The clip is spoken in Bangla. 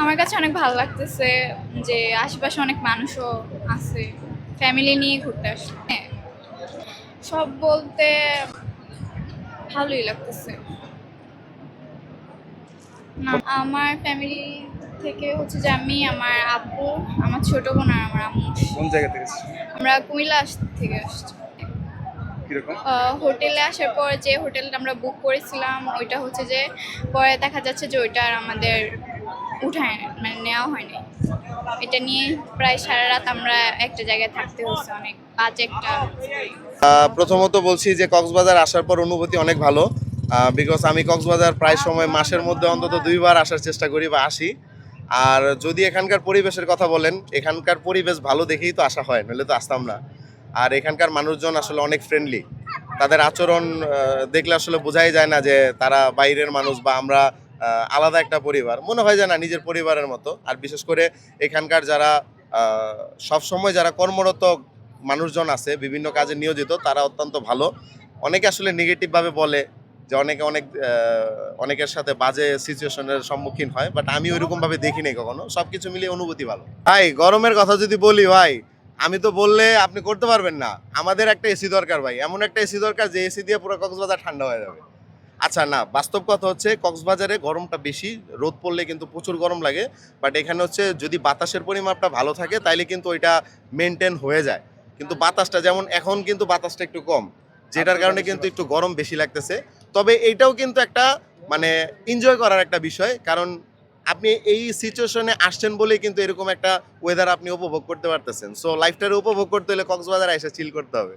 আমার কাছে অনেক ভালো লাগতেছে যে আশেপাশে অনেক মানুষও আছে, ফ্যামিলি নিয়ে ঘুরতে আসছে। হ্যাঁ, সব বলতে ভালোই লাগতেছে। না, আমার ফ্যামিলি থেকে হচ্ছে যে আমি, আমার আব্বু, আমার ছোট বোন আর আমার আম্মু। কোন জায়গা থেকে এসেছেন? আমরা কুমিল্লা থেকে আসছি। কিরকম? হোটেলে আসার পর যে হোটেলটা আমরা বুক করেছিলাম ওইটা হচ্ছে যে পরে দেখা যাচ্ছে যে ওইটা আর আমাদের উঠায় মানে নেওয়া হয়নি। এটা নিয়ে প্রায় সারা রাত আমরা একটা জায়গায় থাকতে হচ্ছে, অনেক বাজে একটা। প্রথমত বলছি যে কক্সবাজার আসার পর অনুভূতি অনেক ভালো, বিকজ আমি কক্সবাজার প্রায় সময় মাসের মধ্যে অন্তত 2বার আসার চেষ্টা করি বা আসি। আর যদি এখানকার পরিবেশের কথা বলেন, এখানকার পরিবেশ ভালো দেখেই তো আসা হয়, নইলে তো আসতাম না। আর এখানকার মানুষজন আসলে অনেক ফ্রেন্ডলি, তাদের আচরণ দেখলে আসলে বোঝাই যায় না যে তারা বাইরের মানুষ বা আমরা আলাদা একটা পরিবার, মনে হয় যে না নিজের পরিবারের মতো। আর বিশেষ করে এখানকার যারা সব সময় যারা কর্মরত মানুষজন আছে, বিভিন্ন কাজে নিয়োজিত, তারা অত্যন্ত ভালো। অনেকে আসলে নেগেটিভভাবে বলে যে অনেকের সাথে বাজে সিচুয়েশনের সম্মুখীন হয়, বাট আমি ওইরকমভাবে দেখি নাই কখনো। সবকিছু মিলিয়ে অনুভূতি ভালো। ভাই গরমের কথা যদি বলি ভাই, আমি তো বললে আপনি করতে পারবেন না। আমাদের একটা এসি দরকার ভাই, এমন একটা এসি দরকার যে এসি দিয়ে পুরো কক্সবাজার ঠান্ডা হয়ে যাবে। আচ্ছা না, বাস্তব কথা হচ্ছে কক্সবাজারে গরমটা বেশি, রোদ পড়লে কিন্তু প্রচুর গরম লাগে। বাট এখানে হচ্ছে যদি বাতাসের পরিমাপটা ভালো থাকে তাইলে কিন্তু ওইটা মেনটেন হয়ে যায়। কিন্তু বাতাসটা যেমন এখন কিন্তু বাতাসটা একটু কম, যেটার কারণে কিন্তু একটু গরম বেশি লাগতেছে। তবে এইটাও কিন্তু একটা মানে এনজয় করার একটা বিষয়, কারণ আপনি এই সিচুয়েশনে আসছেন বলেই কিন্তু এরকম একটা ওয়েদার আপনি উপভোগ করতে পারতেছেন। সো লাইফটারে উপভোগ করতে হলে কক্সবাজারে এসে চিল করতে হবে।